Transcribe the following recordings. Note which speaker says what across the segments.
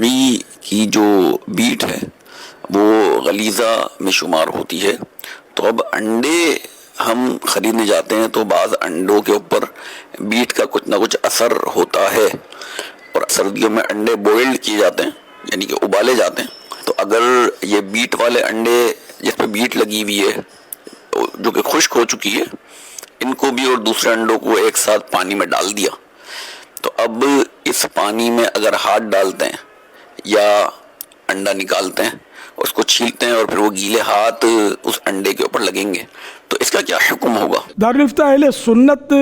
Speaker 1: مرغی کی جو بیٹ ہے وہ غلیظہ میں شمار ہوتی ہے. تو اب انڈے ہم خریدنے جاتے ہیں تو بعض انڈوں کے اوپر بیٹ کا کچھ نہ کچھ اثر ہوتا ہے، اور سردیوں میں انڈے بوائلڈ کیے جاتے ہیں، یعنی کہ ابالے جاتے ہیں. تو اگر یہ بیٹ والے انڈے جس پہ بیٹ لگی ہوئی ہے جو کہ خشک ہو چکی ہے، ان کو بھی اور دوسرے انڈوں کو ایک ساتھ پانی میں ڈال دیا، تو اب اس پانی میں اگر ہاتھ ڈالتے ہیں یا انڈا نکالتے ہیں، اس کو چھیلتے ہیں اور پھر وہ گیلے ہاتھ اس انڈے کے اوپر لگیں گے، تو اس کا کیا حکم ہوگا؟
Speaker 2: دارالفتہ اہل سنت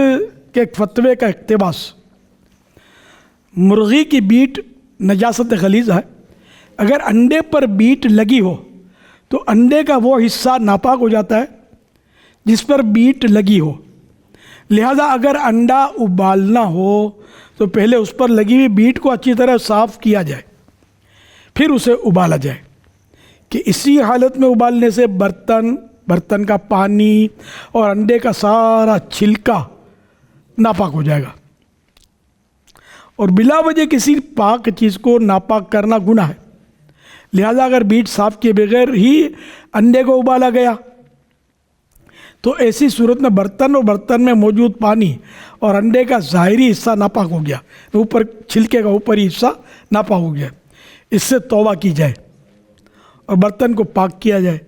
Speaker 2: کے ایک فتوے کا اقتباس، مرغی کی بیٹ نجاست غلیظ ہے. اگر انڈے پر بیٹ لگی ہو تو انڈے کا وہ حصہ ناپاک ہو جاتا ہے جس پر بیٹ لگی ہو. لہذا اگر انڈا ابالنا ہو تو پہلے اس پر لگی ہوئی بیٹ کو اچھی طرح صاف کیا جائے، پھر اسے ابالا جائے، کہ اسی حالت میں ابالنے سے برتن کا پانی اور انڈے کا سارا چھلکا ناپاک ہو جائے گا. اور بلا وجہ کسی پاک چیز کو ناپاک کرنا گناہ ہے. لہذا اگر بیٹ صاف کیے بغیر ہی انڈے کو ابالا گیا تو ایسی صورت میں برتن میں موجود پانی اور انڈے کا ظاہری حصہ ناپاک ہو گیا، اوپر چھلکے کا اوپری حصہ ناپاک ہو گیا. اس سے توبہ کی جائے اور برتن کو پاک کیا جائے.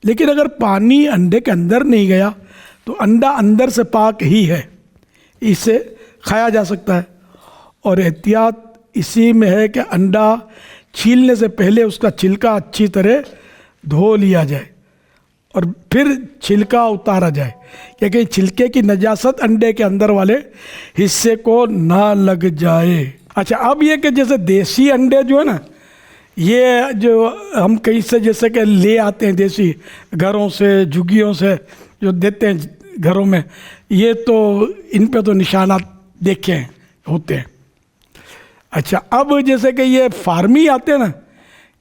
Speaker 2: لیکن اگر پانی انڈے کے اندر نہیں گیا تو انڈا اندر سے پاک ہی ہے، اسے کھایا جا سکتا ہے. اور احتیاط اسی میں ہے کہ انڈا چھیلنے سے پہلے اس کا چھلکا اچھی طرح دھو لیا جائے اور پھر چھلکا اتارا جائے، کیونکہ چھلکے کی نجاست انڈے کے اندر والے حصے کو نہ لگ جائے. اچھا، اب یہ کہ جیسے دیسی انڈے جو ہے نا، یہ جو ہم کہیں سے جیسے کہ لے آتے ہیں دیسی گھروں سے، جھگیوں سے جو دیتے ہیں گھروں میں، یہ تو ان پہ تو نشانات دیکھے ہیں ہوتے ہیں. اچھا، اب جیسے کہ یہ فارمی آتے ہیں نا،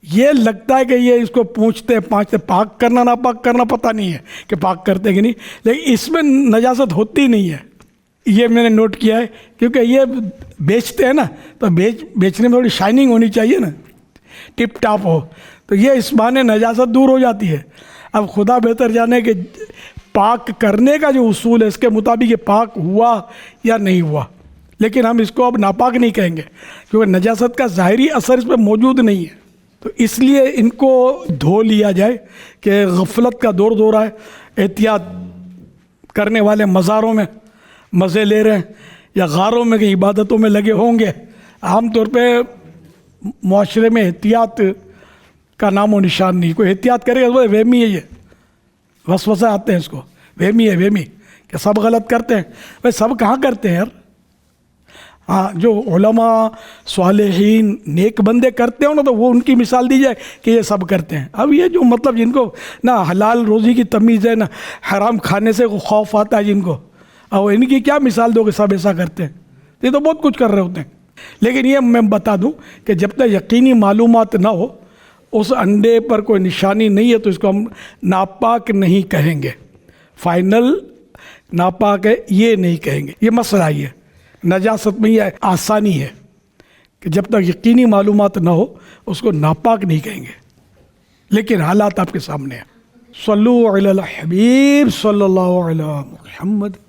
Speaker 2: یہ لگتا ہے کہ یہ اس کو پوچھتے پاک کرنا نا پاک کرنا پتہ نہیں ہے کہ پاک کرتے کہ نہیں، لیکن اس میں نجاست ہوتی نہیں ہے. یہ میں نے نوٹ کیا ہے، کیونکہ یہ بیچتے ہیں نا، تو بیچنے میں تھوڑی شائننگ ہونی چاہیے نا، ٹپ ٹاپ ہو، تو یہ اس بہانے نجاست دور ہو جاتی ہے. اب خدا بہتر جانے کہ پاک کرنے کا جو اصول ہے اس کے مطابق یہ پاک ہوا یا نہیں ہوا، لیکن ہم اس کو اب ناپاک نہیں کہیں گے کیونکہ نجاست کا ظاہری اثر اس پہ موجود نہیں ہے. تو اس لیے ان کو دھو لیا جائے کہ غفلت کا دور رہا ہے. احتیاط کرنے والے مزاروں میں مزے لے رہے ہیں یا غاروں میں کہ عبادتوں میں لگے ہوں گے. عام طور پہ معاشرے میں احتیاط کا نام و نشان نہیں. کوئی احتیاط کرے گا وہمی ہے، یہ وسوسے آتے ہیں اس کو، وہمی کہ سب غلط کرتے ہیں. بھائی سب کہاں کرتے ہیں یار؟ ہاں، جو علماء صالحین نیک بندے کرتے ہو نا تو وہ ان کی مثال دی جائے کہ یہ سب کرتے ہیں. اب یہ جو مطلب جن کو نہ حلال روزی کی تمیز ہے، نہ حرام کھانے سے خوف آتا ہے جن کو، اب ان کی کیا مثال دو کہ سب ایسا کرتے ہیں؟ یہ تو بہت کچھ کر رہے ہوتے ہیں. لیکن یہ میں بتا دوں کہ جب تک یقینی معلومات نہ ہو، اس انڈے پر کوئی نشانی نہیں ہے تو اس کو ہم ناپاک نہیں کہیں گے. فائنل ناپاک ہے یہ نہیں کہیں گے. یہ مسئلہ ہی ہے، نجاست میں یہ آسانی ہے کہ جب تک یقینی معلومات نہ ہو اس کو ناپاک نہیں کہیں گے. لیکن حالات آپ کے سامنے ہیں. صلو علی الحبیب صلی اللہ علیہ محمد.